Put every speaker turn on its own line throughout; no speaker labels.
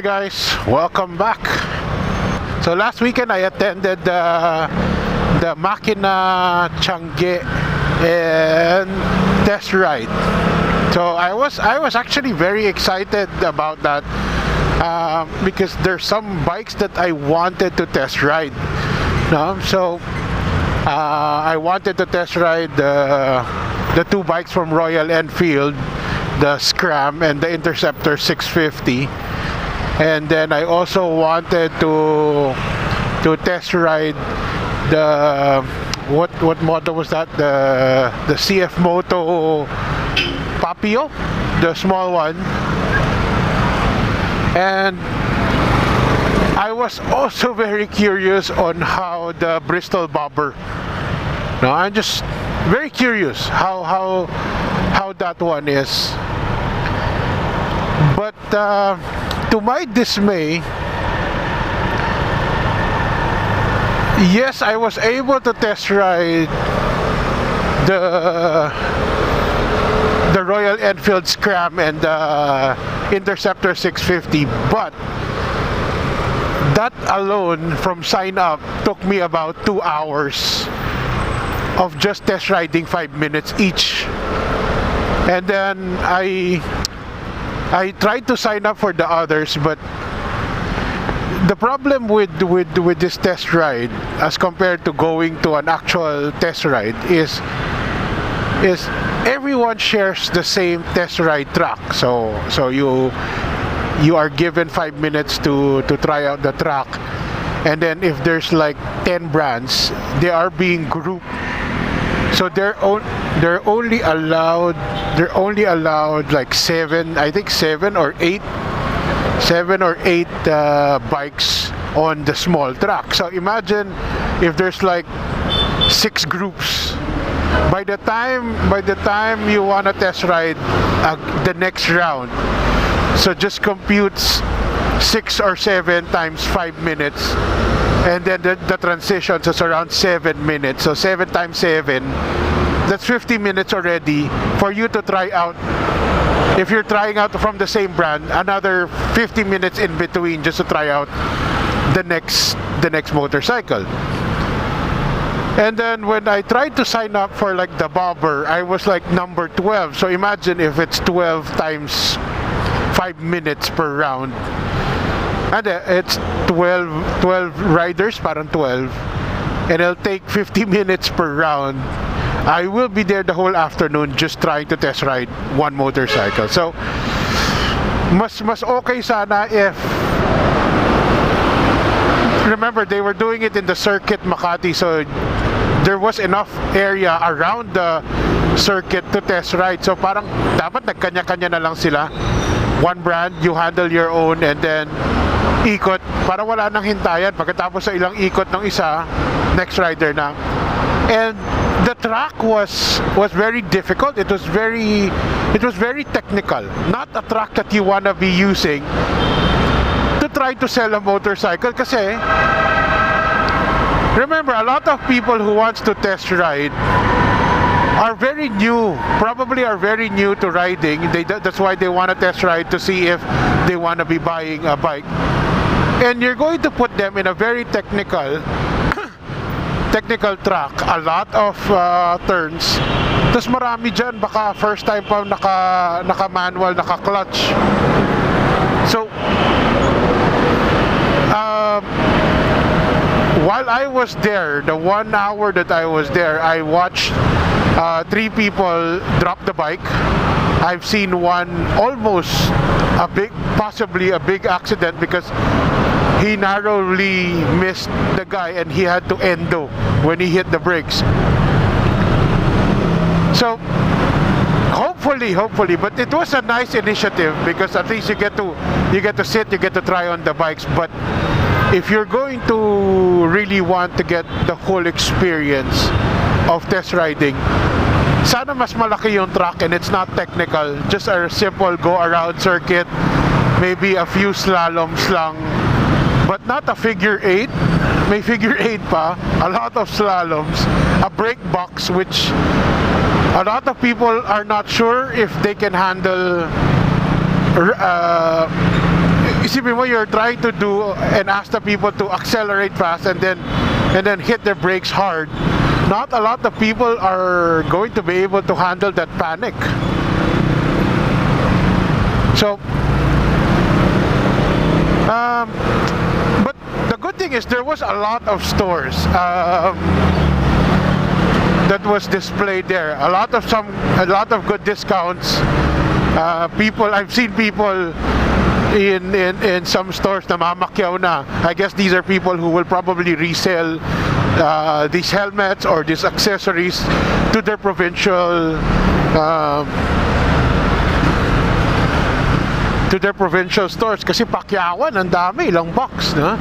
Hi guys, welcome back. So last weekend I attended the Makina Tiangge and test ride. So I was actually very excited about that because there's some bikes that I wanted to test ride. No? So I wanted to test ride the two bikes from Royal Enfield, the SCRAM and the Interceptor 650. And then I also wanted to test ride the what model was that, the CF Moto Papio, the small one. And I was also very curious on how the Bristol Bobber. No, I'm just very curious how that one is. But to my dismay, yes, I was able to test ride the Royal Enfield SCRAM and the Interceptor 650, but that alone from sign up took me about 2 hours of just test riding 5 minutes each. And then I tried to sign up for the others, but the problem with this test ride as compared to going to an actual test ride is everyone shares the same test ride track. So you are given 5 minutes to try out the track, and then if there's like 10 brands, they are being grouped. So they're only allowed like seven or eight bikes on the small track. So imagine if there's like 6 groups. By the time you want to test ride the next round, so just computes 6 or 7 times 5 minutes, and then the transitions is around 7 minutes. So 7 times 7, that's 50 minutes already for you to try out. If you're trying out from the same brand, another 50 minutes in between just to try out the next motorcycle. And then when I tried to sign up for like the Bobber, I was like number 12. So imagine if it's 12 times 5 minutes per round. And it's 12 riders, parang 12. And it'll take 50 minutes per round. I will be there the whole afternoon just trying to test ride one motorcycle. So mas okay sana if, remember they were doing it in the circuit Makati, so there was enough area around the circuit to test ride. So parang dapat nagkanya-kanya na lang sila. One brand, you handle your own, and then ikot para wala nang hintayan. Pagkatapos sa ilang ikot ng isa, next rider na. And the track was very difficult. It was very technical. Not a track that you wanna be using to try to sell a motorcycle. Kasi remember, a lot of people who wants to test ride are very new, probably are very new to riding. That's why they want to test ride to see if they want to be buying a bike. And you're going to put them in a very technical track, a lot of turns. Tapos marami dyan, baka first time pa naka-manual, naka-clutch. So, while I was there, the 1 hour that I was there, I watched 3 people drop the bike. I've seen one almost possibly a big accident because he narrowly missed the guy and he had to endo when he hit the brakes. So hopefully, but it was a nice initiative because at least you get to sit, you get to try on the bikes. But if you're going to really want to get the whole experience of test riding, sana mas malaki yung track and it's not technical, just a simple go around circuit, maybe a few slaloms lang, but not a figure 8. May figure 8 pa, a lot of slaloms, a brake box which a lot of people are not sure if they can handle isipin mo, you're trying to do and ask the people to accelerate fast and then hit their brakes hard. Not a lot of people are going to be able to handle that panic. So but the good thing is there was a lot of stores that was displayed there. A lot of good discounts. I've seen people in some stores na mamakyaw na. I guess these are people who will probably resell these helmets or these accessories to their provincial stores, kasi pakyawan, ang dami, ilang box, no?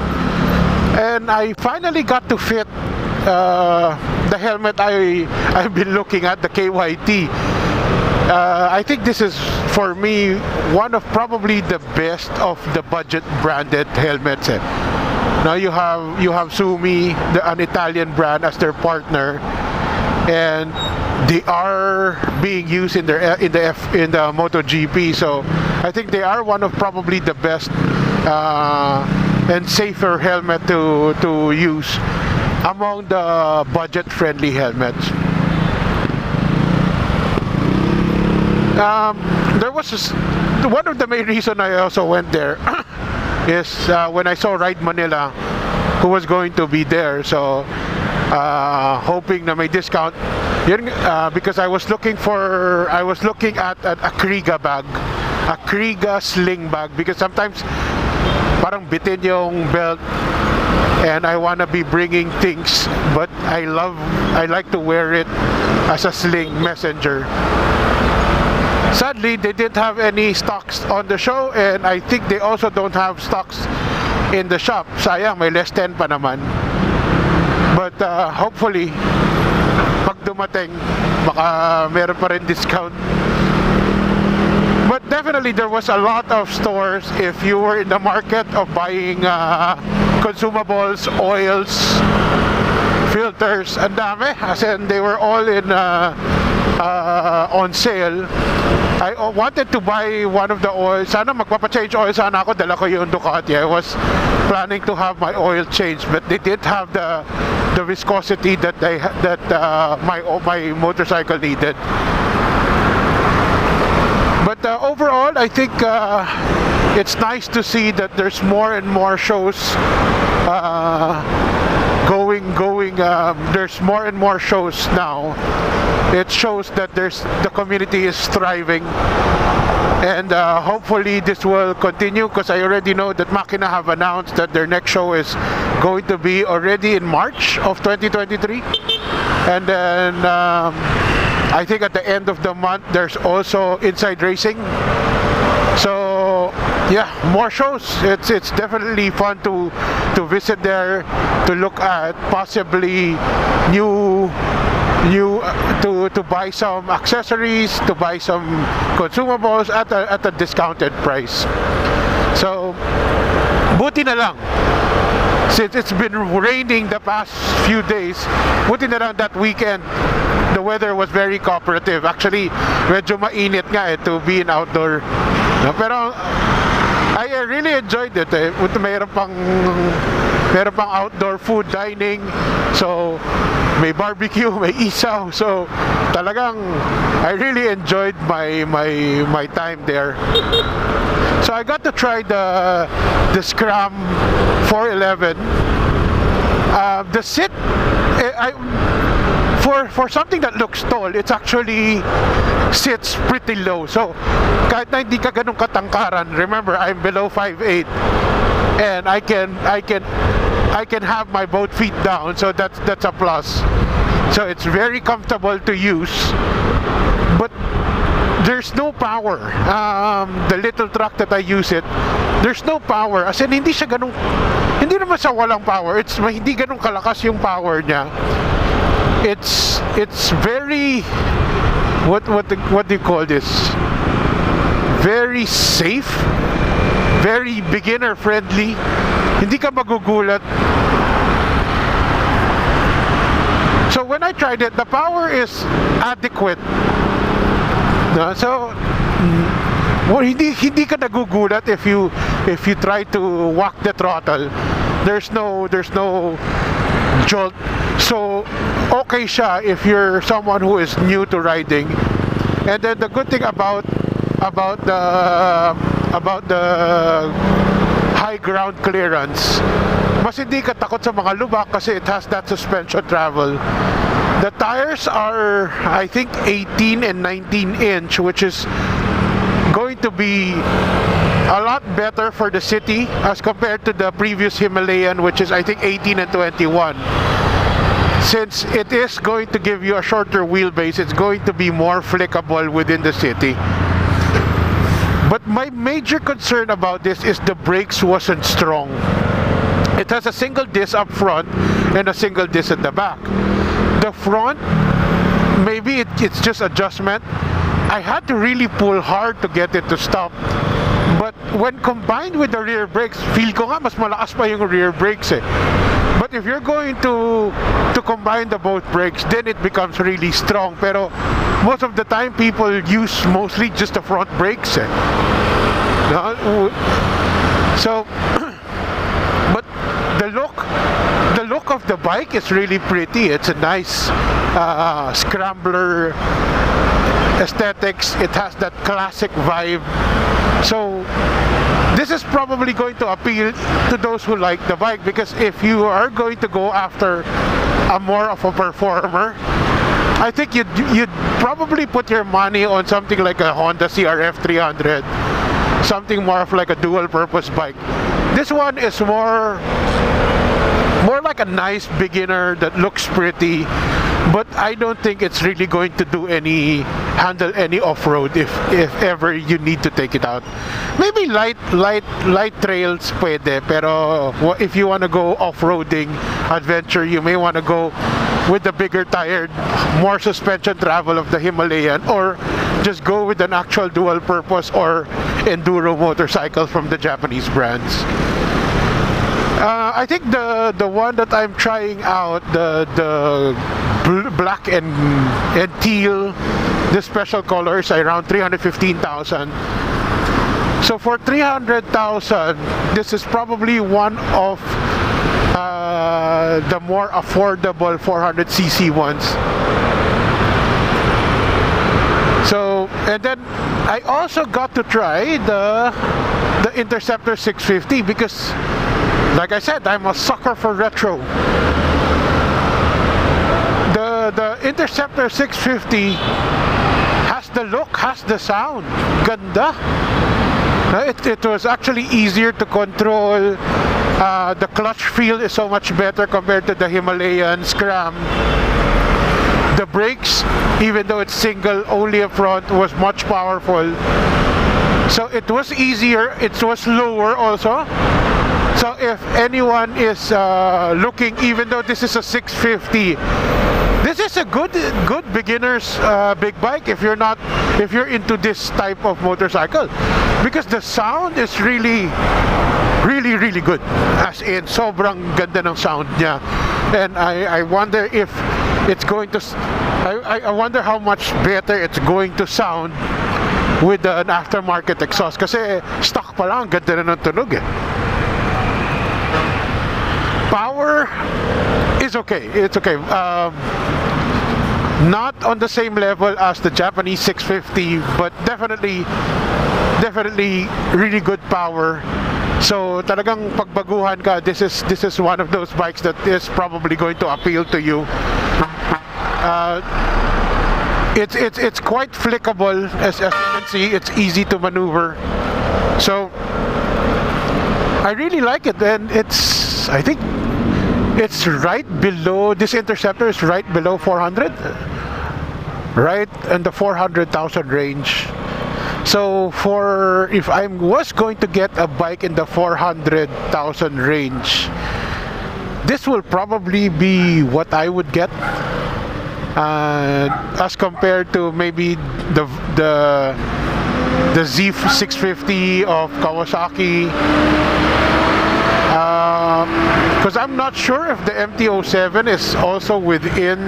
And I finally got to fit the helmet I've been looking at, the KYT. I think this is, for me, one of probably the best of the budget branded helmets. Now you have Sumi, an Italian brand, as their partner, and they are being used in the MotoGP. So I think they are one of probably the best and safer helmet to use among the budget-friendly helmets. There was one of the main reason I also went there is when I saw Ride Manila, who was going to be there. So hoping na may discount. Because I was looking at a Kriega bag, a Kriega sling bag, because sometimes parang bitin yung belt and I wanna be bringing things, but I like to wear it as a sling messenger. Sadly, they didn't have any stocks on the show, and I think they also don't have stocks in the shop. Sayang, may less 10 pa naman. But hopefully, pag dumating, baka meron pa rin discount. But definitely, there was a lot of stores if you were in the market of buying consumables, oils, filters, and dami. As in, they were all in on sale. I wanted to buy one of the oils. Sana magpapa-change oil sana ako, dala ko yung Ducati. I was planning to have my oil changed, but they didn't have the viscosity that my motorcycle needed. But overall, I think it's nice to see that there's more and more shows going. There's more and more shows now. It shows that the community is thriving, and hopefully this will continue, because I already know that Makina have announced that their next show is going to be already in March of 2023, and then I think at the end of the month there's also Inside Racing. So yeah, more shows. It's definitely fun to visit there, to look at possibly to buy some accessories, to buy some consumables at a discounted price. So buti na lang, since it's been raining the past few days, buti na lang that weekend the weather was very cooperative. Actually, medyo mainit nga to be in outdoor. No, pero I really enjoyed it. Meron pang outdoor food dining. So may barbecue, may isaw. So talagang I really enjoyed my time there. So I got to try the SCRAM 411. The sit, for something that looks tall, it's actually sits pretty low. So kahit na hindi ka ganun katangkaran, remember I'm below 5'8", and I can have my both feet down, so that's a plus. So it's very comfortable to use, but there's no power. The little truck that I use it, there's no power. As in, hindi naman sa walang power. Hindi ganun kalakas yung power niya. It's very, what do you call this? Very safe, very beginner friendly. Hindi ka magugulat. So when I tried it, the power is adequate. No? So well, hindi ka nagugulat if you try to walk the throttle. There's no jolt. So okay siya if you're someone who is new to riding. And then the good thing about the high ground clearance, mas hindi ka takot sa mga lubak kasi it has that suspension travel. The tires are, I think, 18 and 19 inch, which is going to be a lot better for the city as compared to the previous Himalayan, which is, I think, 18 and 21. Since it is going to give you a shorter wheelbase, it's going to be more flickable within the city. But my major concern about this is the brakes wasn't strong. It has a single disc up front and a single disc at the back. The front, maybe it's just adjustment. I had to really pull hard to get it to stop. But when combined with the rear brakes, feel ko nga mas malakas pa yung rear brakes eh. But if you're going to combine the both brakes, then it becomes really strong. Pero most of the time, people use mostly just the front brakes eh. So, but the look of the bike is really pretty. It's a nice scrambler aesthetics. It has that classic vibe. So this is probably going to appeal to those who like the bike, because if you are going to go after a more of a performer, I think you'd probably put your money on something like a Honda CRF 300, something more of like a dual purpose bike. This one is more like a nice beginner that looks pretty, but I don't think it's really going to handle any off-road if ever you need to take it out. Maybe light trails pwede, pero if you want to go off-roading adventure, you may want to go with the bigger tired, more suspension travel of the Himalayan, or just go with an actual dual purpose or enduro motorcycle from the Japanese brands. I think the one that I'm trying out, the black and teal, the special color is around 315,000. So for 300,000, this is probably one of the more affordable 400cc ones. So, and then I also got to try the Interceptor 650 because, like I said, I'm a sucker for retro. The Interceptor 650 has the look, has the sound. Ganda. It was actually easier to control. The clutch feel is so much better compared to the Himalayan SCRAM. The brakes, even though it's single only up front, was much powerful. So it was easier, it was lower also. So if anyone is looking, even though this is a 650, this is a good beginner's big bike if you're into this type of motorcycle, because the sound is really good, as in sobrang ganda ng sound niya. And I wonder if it's going to I wonder how much better it's going to sound with an aftermarket exhaust, kasi stock pa lang ganda na ng tunog eh. Power is okay. It's okay. Not on the same level as the Japanese 650, but definitely really good power. So talagang pagbaguhan ka, this is one of those bikes that is probably going to appeal to you. It's quite flickable, as you can see. It's easy to maneuver. So I really like it, and I think it's right below, this Interceptor is right below 400, right in the 400,000 range. So if I was going to get a bike in the 400,000 range, this will probably be what I would get, as compared to maybe the Z650 of Kawasaki. Because I'm not sure if the MT-07 is also within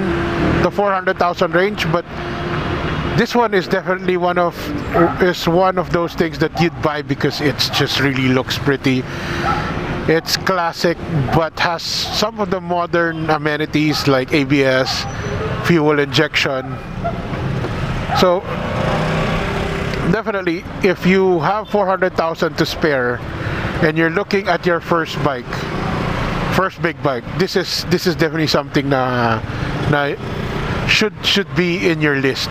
the 400,000 range, but this one is definitely one of those things that you'd buy because it's just really looks pretty. It's classic but has some of the modern amenities like ABS, fuel injection. So definitely, if you have 400,000 to spare and you're looking at your first big bike, this is definitely something na should be in your list.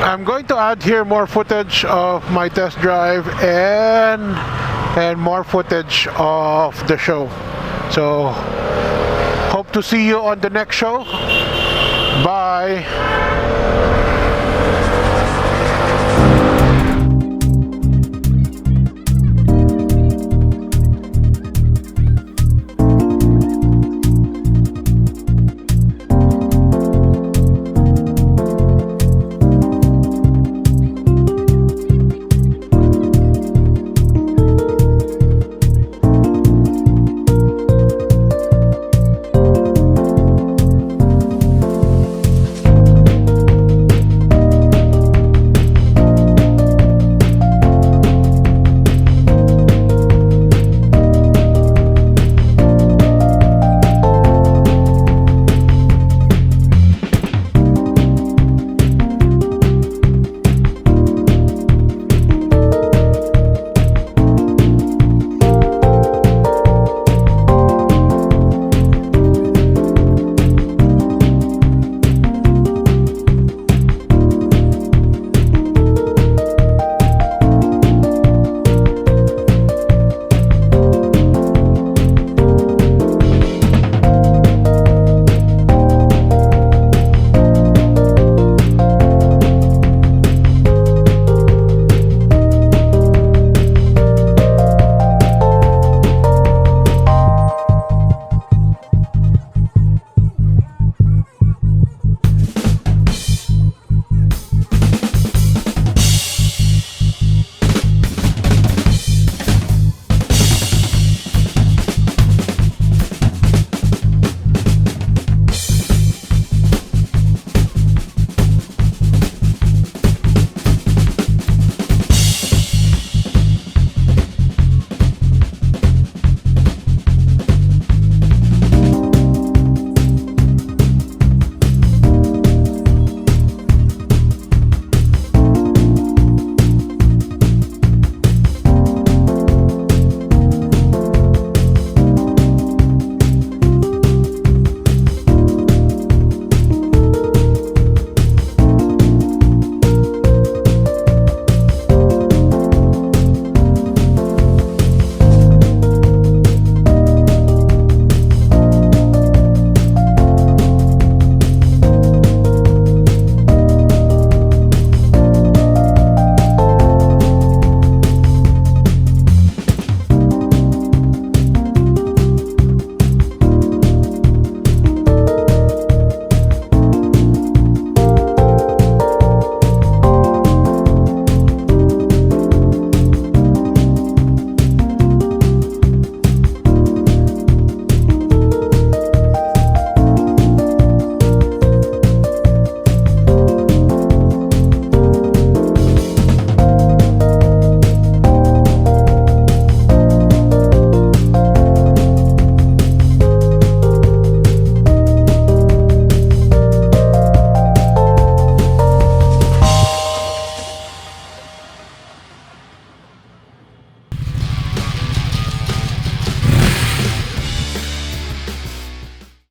I'm going to add here more footage of my test drive and more footage of the show. So hope to see you on the next show. Bye.